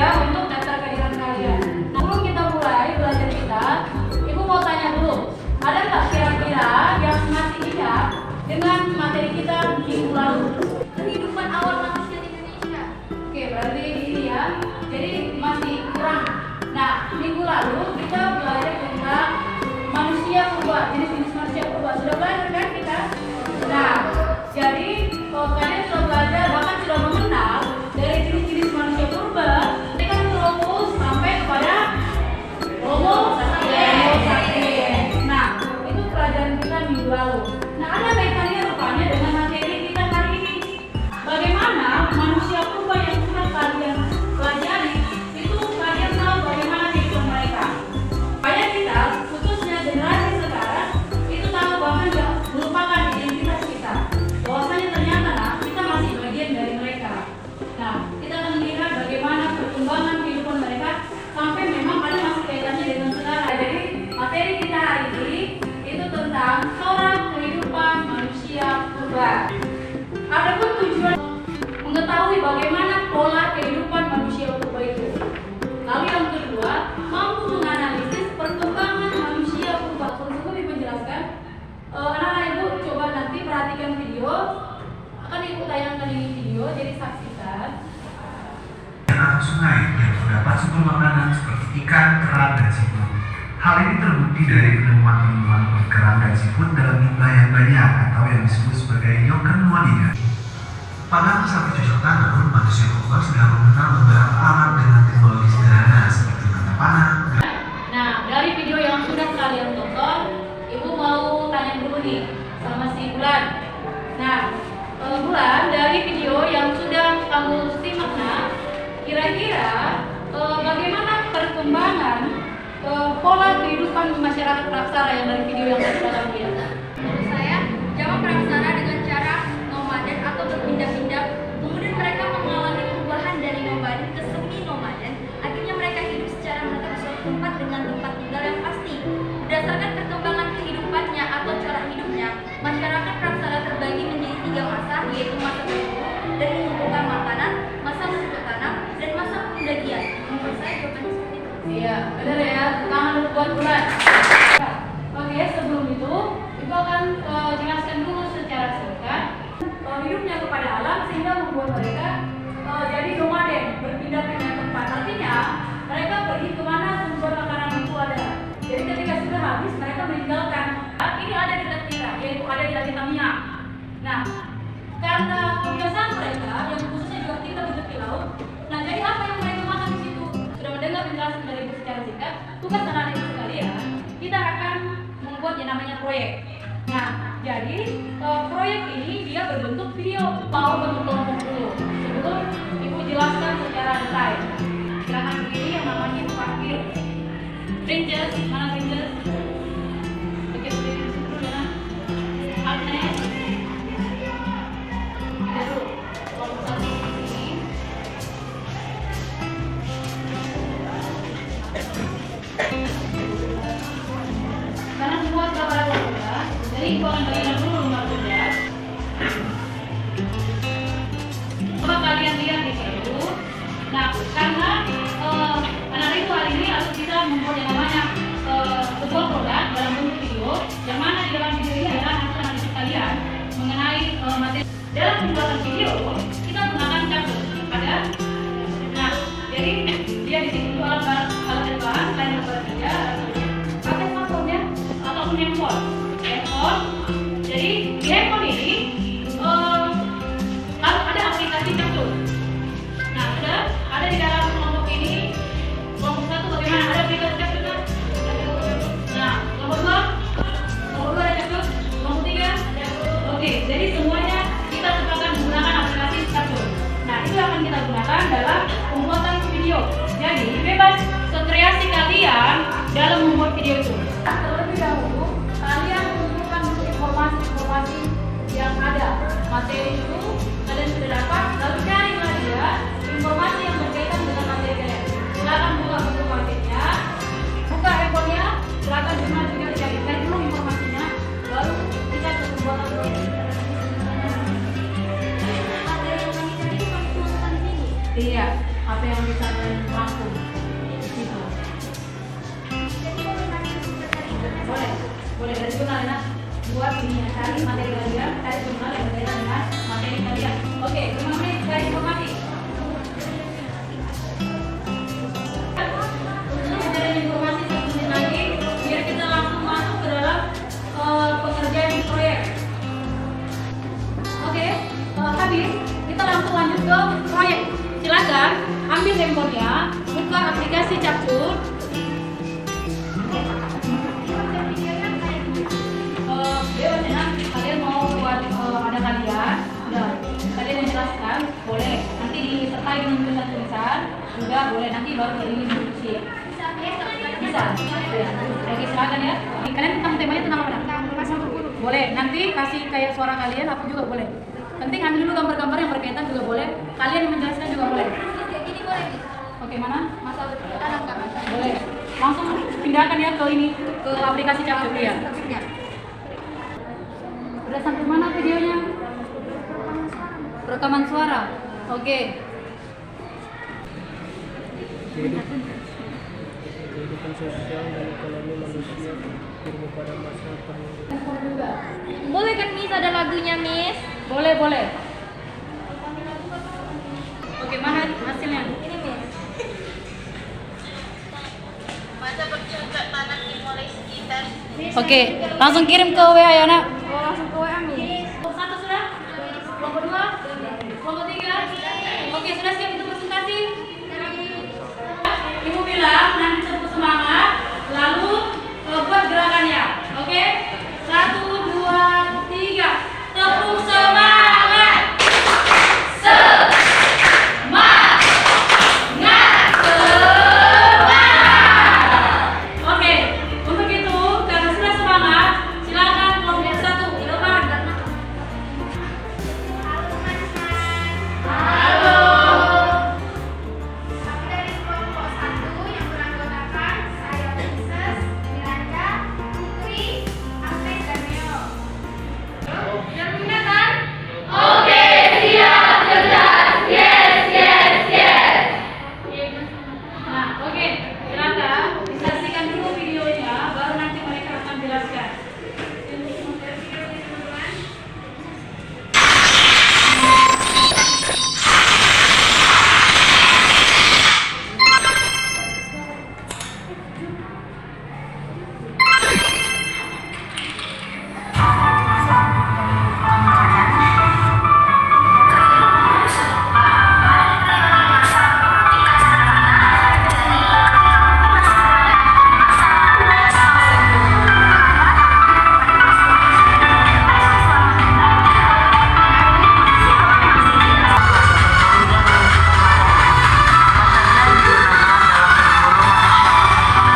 ya untuk daftar kehadiran kalian. Nah, sebelum kita mulai belajar kita, Ibu mau tanya dulu, ada nggak kira-kira yang masih ingat dengan materi kita minggu lalu? Kehidupan awal manusia di Indonesia. Oke, berarti ini ya. Jadi masih kurang. Nah, minggu lalu kita belajar tentang manusia purba, jenis-jenis manusia purba. Sudah belajar kan kita? Nah, jadi kalian sudah belajar, bahkan sudah mengenal dari jenis-jenis manusia purba. Nanti kan terus sampai kepada Homo sapiens. Nah, itu pelajaran kita minggu lalu. Nah, ada kaitannya rupanya dengan materi kita kali ini. Bagaimana manusia purba yang sudah kalian pelajari itu kalian tahu bagaimana kehidupan mereka. Supaya kita, khususnya generasi sekarang, itu tahu bahwa tidak melupakan identitas kita. Bahwasanya ternyata kita masih bagian dari mereka. Nah, kita akan melihat bagaimana perkembangan kehidupan mereka sampai memang ada masih kaitannya dengan sekarang. Jadi materi kita hari ini itu tentang corak kehidupan manusia purba. Adapun tujuan mengetahui bagaimana pola kehidupan manusia purba itu. Lalu yang kedua, mampu menganalisis perkembangan manusia purba. Sebelum Ibu menjelaskan, anak-anak Ibu coba nanti perhatikan video. Akan Ibu tayangkan ini video, jadi saksikan. Atau sungai yang terdapat sumber makanan seperti ikan, kerang, dan siput. Hal ini terbukti dari penemuan kerang dan siput dalam jumlah yang banyak atau yang disebut sebagai Yokenwadia. Pada masa bercocok tanam, manusia purba sudah mengenal beberapa alat dengan teknologi sederhana seperti mata panah. Nah, dari video yang sudah kalian tonton, Ibu mau tanya dulu nih sama si Bulan. Nah, Bulan, dari video yang sudah kamu simak, kira-kira bagaimana perkembangan pola kehidupan masyarakat praksara yang dari video yang sudah kamu lihat? Menurut saya, zaman praksara dengan cara nomaden atau berpindah-pindah, kemudian mereka mengalami perubahan dari nomaden ke semi nomaden. Akhirnya mereka hidup secara menetap di suatu tempat dengan tempat tinggal yang pasti. Berdasarkan perkembangan kehidupannya atau cara hidupnya, masyarakat praksara terbagi menjadi 3 masa, yaitu masa berburu dan mengumpulkan makanan, masa bercocok tanam, dan masa pendakian. Menurut saya jawabannya seperti itu. Iya, benar ya. Tangan dulu buat Bulan. Oke, sebelum itu, Ibu akan jelaskan dulu secara singkat hidupnya kepada alam sehingga membuat mereka jadi nomaden, berpindah-pindah tempat. Artinya, mereka pergi kemana sumber makanan itu ada. Jadi ketika sudah habis, mereka meninggalkan. Ini ada di dekat kita, yaitu ada di Latinamia. Nah, karena kebiasaan mereka yang khususnya juga tinggal di tepi laut, nah jadi apa yang mereka makan di situ? Sudah mendengar penjelasan dari Ibu secara singkat. Tugas anak-anak Ibu sekalian, kita akan membuat yang namanya proyek. Nah, jadi proyek ini dia berbentuk video. Mau bentuk kelompok dulu sebelum Ibu jelaskan secara detail. Silakan begini yang namanya Ibu panggil Rangers, mana Rangers? Oke, berdiri di situ dulu ya. Agnes. Dulu, kelompok 1 ini. Karena semua sudah pada kelompok ya, jadi Ibu akan bagikan dulu nomor 12. Coba kalian lihat di situ. Nah, karena anak Ibu hari ini harus bisa membuat yang namanya sebuah produk dalam bentuk video, yang mana di dalam video ini adalah anak sekalian mengenai materi. Dalam pembuatan video kita gunakan catur. Ada. Nah, jadi dia di situ alat bahan lain berbeda. Pakai smartphone ya ataupun handphone. Jadi di handphone ini lalu ada aplikasi catur. Nah, ada di dalam kelompok ini. Kelompok 1 bagaimana? Ada aplikasi catur kan? Nah, kelompok 2 ada catur. Kelompok 3 ada. Oke, jadi semuanya kita sepakat menggunakan aplikasi catur. Nah, itu akan kita gunakan dalam pembuatan video. Jadi bebas sekreasi kalian dalam membuat video itu. Terlebih dahulu kalian kumpulkan informasi-informasi yang ada. Materi itu kalian sudah dapat, lalu carilah dia informasi yang berkaitan dengan materi kalian. Silakan buka buku materinya, buka handphonenya, silakan juga dicari dulu informasinya, baru kita ke pembuatan proyek. Materi yang kami cari itu kami tuliskan di sini. Iya, apa yang bisa langsung gitu. Boleh dari jurnal ya, buat ini ya, cari materi kalian, cari jurnal yang berkaitan dengan materi kalian. Oke, 5 menit dari informasi. Dari informasi 1 menit lagi, biar kita langsung masuk ke dalam pengerjaan proyek. Oke, habis kita langsung lanjut ke proyek. Silakan ambil handphonenya, buka aplikasi Capcur. Bebas ya, kalian mau buat ada kalian, udah kalian menjelaskan, boleh. Nanti disertai dengan tulisan-tulisan, juga boleh. Nanti baru jadi instruksi. Bisa. Ya. Oke, silakan ya. Kalian tentang temanya tentang apa? Masa berburu. Boleh. Nanti kasih kayak suara kalian, apa juga boleh. Penting ambil dulu gambar-gambar yang berkaitan juga boleh. Kalian yang menjelaskan juga boleh. Ini boleh. Oke, mana? Masa berburu tanam kan? Boleh. Langsung pindahkan ya ke ini, ke aplikasi Capcur ya. Udah sampai mana videonya? Rekaman suara. Oke. Kehidupan sosial dan ekonomi manusia berubah pada masa perang. Boleh kan Miss, ada lagunya Miss? Boleh. Oke, mana hasilnya? Ini Miss. Masa bercocok tanam dimulai sekitar Oke, langsung kirim ke WA ya, Nak. Oh, langsung ke WA Miss. Satu sudah? Kelompok 2? Kelompok 3? Oke, sudah siap untuk presentasi? Ibu bilang nanti tepuk semangat, lalu buat gerakannya. Oke? 1, 2, 3. Tepuk semangat. Oke, untuk itu karena sudah semangat, silakan kelompok 1 ke depan. Halo. Kami dari kelompok 1 yang beranggotakan saya Princess, Miranda, Putri, Agnes, dan Neo. Yang punya kan? Oke, siap, cerdas, yes. Nah, oke, silakan disaksikan dulu videonya, baru nanti mereka akan jelaskan.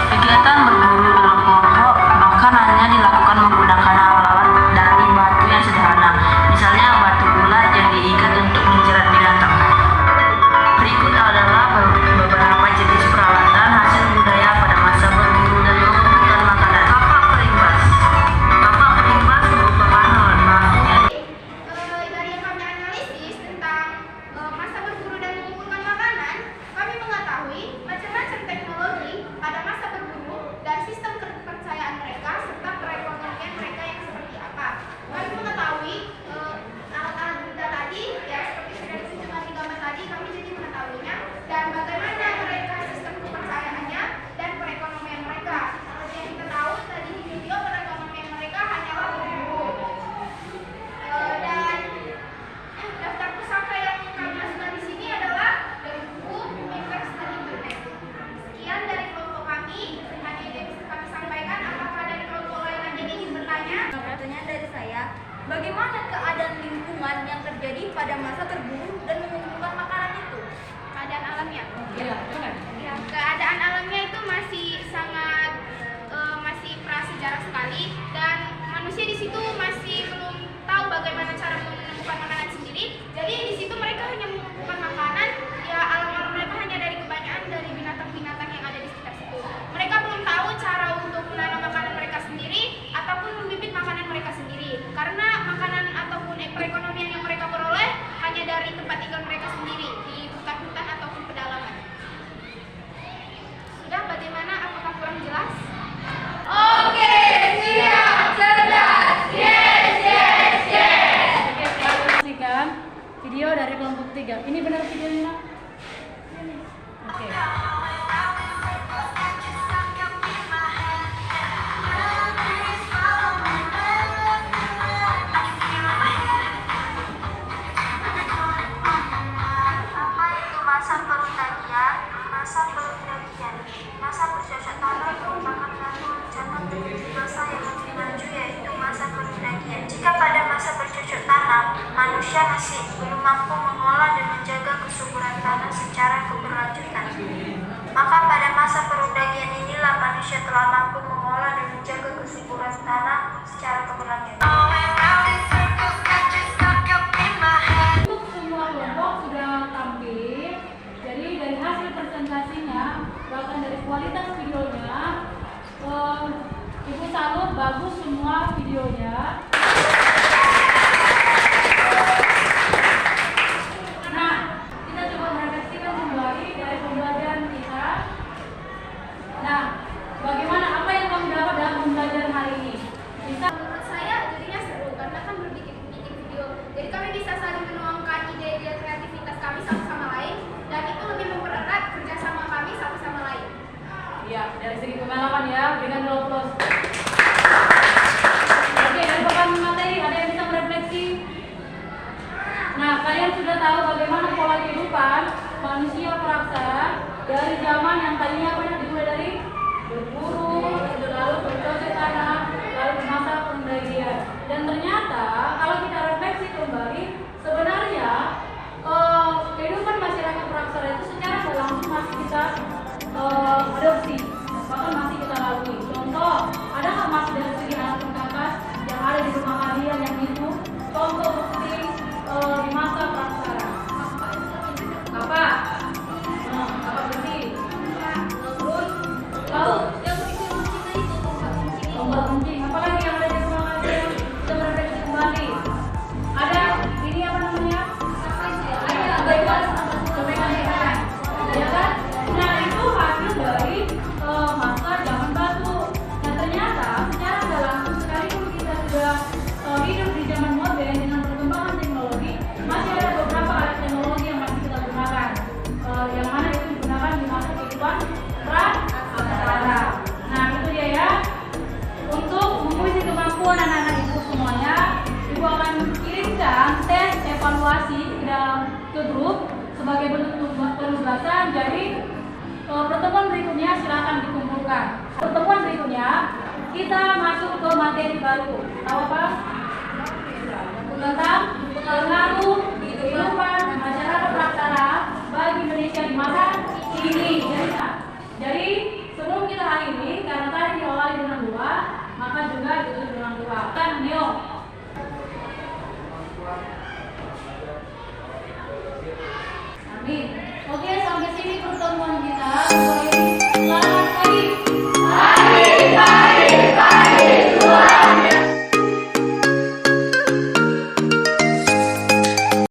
Kegiatan berburu dalam kelompok bahkan hanya dilakukan menggunakan alat-alat dari batu yang sederhana, misalnya batu bulat yang diikat untuk menjerat binatang. Berikut adalah beberapa jenis peralatan hasil budaya pada masa berburu dan mengumpulkan makanan. Kapak perimbas merupakan alat batu yang Dari yang kami analisis tentang masa berburu dan mengumpulkan makanan, kami mengetahui macam-macam teknologi pada masa berburu dan sistem kepercayaan mereka serta perekonomian mereka yang seperti apa. Kami mengetahui alat-alat benda tadi, ya seperti sudah ditunjukkan di gambar tadi, kami jadi mengetahuinya dan bagaimana mereka sistem kepercayaannya dan perekonomian mereka. Seperti yang kita tahu tadi di video, perekonomian mereka hanyalah berburu. Dan daftar pusaka yang kami masukkan di sini adalah dari buku Invest dan Internet. Sekian dari kelompok kami, hanya itu yang bisa kami sampaikan. Apakah dari kelompok lain lagi ingin bertanya? Pertanyaan dari saya, bagaimana keadaan lingkungan yang terjadi pada masa berburu dan mengumpulkan makanan itu? Keadaan alamnya. Ya, silakan. Ya, keadaan alamnya itu masih sangat masih prasejarah sekali dan manusia di situ masih belum tahu bagaimana cara menemukan makanan sendiri. Jadi di situ mereka hanya mengumpulkan makanan, ya alam-alam mereka hanya dari kebanyakan dari binatang-binatang yang ada di sekitar situ. Mereka belum tahu cara untuk menanam makanan mereka sendiri ataupun membibit makanan mereka sendiri. Karena makanan ataupun perekonomian yang mereka peroleh hanya dari tempat video dari kelompok 3. Ini benar videonya, Nak? Oke. Apa itu masa perundagian? Masa perundagian, masa bercocok tanam merupakan satu rencana menuju masa yang lebih maju, yaitu masa perundagian. Jika pada masa bercocok tanam, manusia masih belum mampu mengolah dan menjaga kesuburan tanah secara keberlanjutan, maka pada masa perundagian inilah manusia telah mampu mengolah dan menjaga kesuburan tanah secara keberlanjutan. Untuk semua kelompok sudah tampil. Jadi dari hasil presentasinya, bahkan dari kualitas videonya, Ibu salut, bagus semua videonya. Nah, kita coba merefleksikan kembali dari pembelajaran kita. Nah, bagaimana, apa yang kamu dapat dalam pembelajaran hari ini? Bisa? Menurut saya jadinya seru karena kan berbikin video. Jadi kami bisa saling menuangkan ide-ide kreativitas kami satu sama lain, dan itu lebih mempererat kerjasama kami satu sama lain. Iya, dari segi pengalaman ya, dengan lulus. Oke, dari papan materi ada yang bisa merefleksi? Nah, kalian sudah tahu bagaimana pola kehidupan manusia praksara dari zaman yang tadinya banyak dimulai dari berburu, lalu bercocok tanam, lalu ke masa perundagian. Dan ternyata kalau kita refleksi kembali, sebenarnya kehidupan masyarakat praksara itu secara nggak langsung masih kita adopsi, bahkan masih kita lalui. Contoh, ada nggak masih dari segi anak perkakas yang ada di rumah kalian yang itu contoh bukti di masa praksara? Apa? Apa besi? Terus laut, tombak kencing. Apalagi yang ada di rumah kalian? Kita merefleksi kembali. Ada ini apa namanya? Ya kan? Nah, itu hasil dari masa zaman batu. Dan ternyata secara nggak langsung sekalipun kita sudah hidup di zaman modern dengan perkembangan teknologi, masih ada beberapa alat teknologi yang masih kita gunakan, yang mana itu digunakan di masa kehidupan praksara. Nah, itu dia ya. Untuk menguji kemampuan anak-anak ibu semuanya, ibu akan kirimkan tes evaluasi ke grup sebagai bentuk penugasan. Jadi pertemuan berikutnya silakan dikumpulkan. Pertemuan berikutnya kita masuk ke materi baru. Tahu apa? Tentang